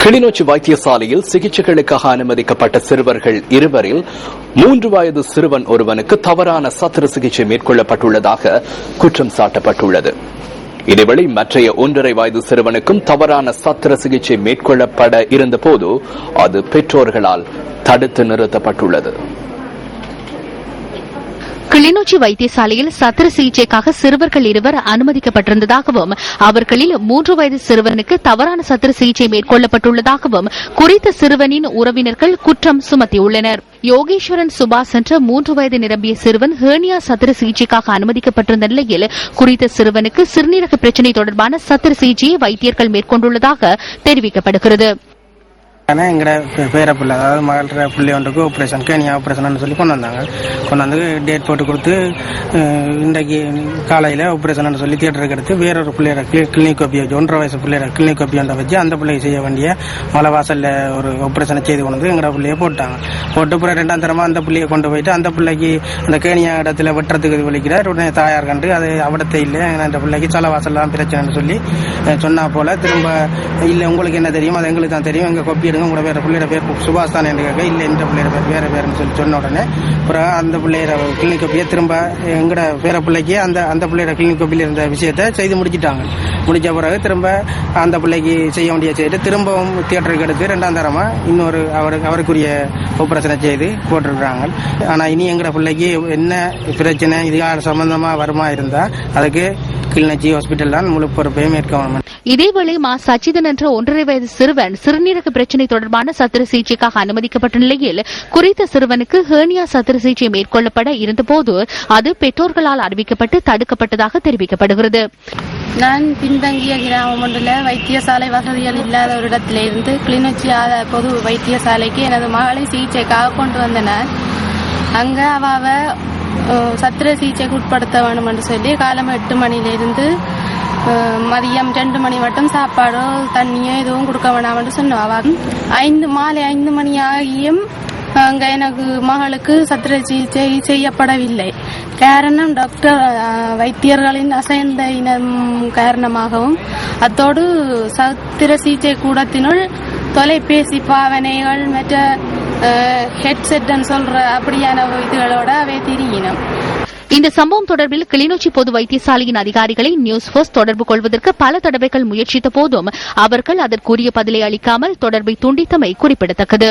கிளிநொச்சி வைத்தியசாலையில் சிகிச்சைகளுக்காக அனுமதிக்கப்பட்ட சிறுவர்கள் இருவரில் 3 வயது சிறுவன் ஒருவனுக்கு தவறான சத்திர சிகிச்சை மேற்கொள்ளப்பட்டுள்ளதாக குற்றம் சாட்டப்பட்டுள்ளது. இதேவேளை மற்றைய 1.5 வயது சிறுவனுக்கும் தவறான சத்திர சிகிச்சை மேற்கொள்ளப்பட இருந்தபோது அது பெற்றோர்களால் தடுத்து நிறுத்தப்பட்டுள்ளது. கிளிநொச்சி வைத்தியசாலையில் சத்திர சிகிச்சைக்காக சிறுவர்கள் இருவர் அனுமதிக்கப்பட்டிருந்ததாகவும் அவர்களில் 3 வயது சிறுவனுக்கு தவறான சத்திர சிகிச்சை மேற்கொள்ளப்பட்டுள்ளதாகவும் குறித்த சிறுவனின் உறவினர்கள் குற்றம் சுமத்தியுள்ளனர். யோகேஸ்வரன் சுபாஷ் என்ற 3 வயது நிரம்பிய சிறுவன் ஹேர்னியா சத்திர சிகிச்சைக்காக அனுமதிக்கப்பட்டிருந்த நிலையில் குறித்த சிறுவனுக்கு சிறுநீரக பிரச்சினை தொடர்பான சத்திர சிகிச்சையை வைத்தியர்கள் மேற்கொண்டுள்ளதாக தெரிவிக்கப்படுகிறது. எங்கட பேர பிள்ளை அதாவது மகள பிள்ளை ஒன்றுக்கு ஆப்ரேஷன் கேனியா ஆப்ரேஷன் சொல்லி கொண்டு வந்தாங்க. கொண்டு வந்து டேட் போட்டு கொடுத்து இன்றைக்கு காலையில் ஆப்ரேஷன் சொல்லி தியேட்டருக்கு எடுத்து வேறொரு பிள்ளையோட கிளினிக் காப்பி வச்சு 1.5 வயசு பிள்ளையோட கிளினிக் காப்பி ஒன்றை வச்சு அந்த பிள்ளைக்கு செய்ய வேண்டிய மலை வாசலில் ஒரு ஆப்ரேஷனை செய்து கொண்டு வந்து எங்கட பிள்ளையை போட்டாங்க. போட்டு அப்புறம் 2ஆம் தரமாக அந்த பிள்ளையை கொண்டு போயிட்டு அந்த பிள்ளைக்கு அந்த கேனியா இடத்துல வெட்டுறதுக்கு வலிக்கிறார். உடனே தாயார் கண்டு அது அவடத்தை இல்லை அந்த பிள்ளைக்கு சல வாசல்லாம் பிரச்சனைன்னு சொல்லி சொன்னா போல திரும்ப இல்லை உங்களுக்கு என்ன தெரியும் அது எங்களுக்கு தான் தெரியும் எங்கள் கொப்பி உங்களோட வேற பிள்ளையோட பேர் சுபாஷ் தான் என்று கேட்க இல்லை இந்த பிள்ளையோட பேர் வேற பேருன்னு சொல்லி சொன்ன உடனே அப்புறம் அந்த பிள்ளையோட கிளினிக் காப்பியை திரும்ப எங்கட பேர பிள்ளைக்கு அந்த பிள்ளையோட கிளினிக் காப்பியில் இருந்த விஷயத்தை செய்து முடிச்சிட்டாங்க. முடிச்ச பிறகு திரும்ப அந்த பிள்ளைக்கு செய்ய வேண்டிய செய்து திரும்பவும் தியேட்டருக்கு எடுத்து 2ஆம் தரமா இன்னொரு அவருக்குரிய ஆபரேஷனை செய்து போட்டிருக்கிறாங்க. ஆனால் இனி எங்கட பிள்ளைக்கு என்ன பிரச்சனை இது சம்பந்தமா வருமா இருந்தா அதுக்கு கிளிநொச்சி ஹாஸ்பிட்டல் தான் முழு பொறுப்பையும் மேற்கொள்ள. இதேவேளை மா சச்சிதன் என்ற 1.5 வயது சிறுவன் சிறுநீரக பிரச்சினை தொடர்பான சத்திர சிகிச்சைக்காக அனுமதிக்கப்பட்ட நிலையில் குறித்த சிறுவனுக்கு ஹேர்னியா சத்திர சிகிச்சை மேற்கொள்ளப்பட இருந்தபோது அது பெற்றோர்களால் அறிவிக்கப்பட்டு தடுக்கப்பட்டதாக தெரிவிக்கப்படுகிறது. நான் பின்தங்கிய கிராமம் ஒன்றில் வைத்தியசாலை வசதிகள் இல்லாத ஒரு இடத்திலிருந்து கிளிநொச்சி பொது வைத்தியசாலைக்கு எனது மகளை சிகிச்சைக்காக கொண்டு வந்தனர். அங்க அவ சத்திர சிகிச்சைக்கு உட்படுத்த வேண்டும் என்று சொல்லி காலம் 8 மணியிலிருந்து மதியம் 2 மணி மட்டும் சாப்பாடோ தண்ணியோ எதுவும் கொடுக்க வேண்டாம் என்று சொன்னாங்க. மாலை 5 மணி ஆகியும் அங்க எனக்கு மகளுக்கு சத்திர சிகிச்சை செய்யப்படவில்லை. காரணம் டாக்டர் வைத்தியர்களின் அசைந்த இனம் காரணமாகவும் அத்தோடு சத்திர சிகிச்சை கூடத்தினுள் தொலைபேசி பாவனைகள் மற்ற ஹெட்செட் சொல்ற அப்படியான இதுகளோட அவை திரியினம். இந்த சம்பவம் தொடர்பில் கிளிநொச்சி பொது வைத்தியசாலையின் அதிகாரிகளை நியூஸ் போஸ்ட் தொடர்பு கொள்வதற்கு பல தடவைகள் முயற்சித்த போதும் அவர்கள் அதற்குரிய பதிலை அளிக்காமல் தொடர்பை துண்டித்தமை குறிப்பிடத்தக்கது.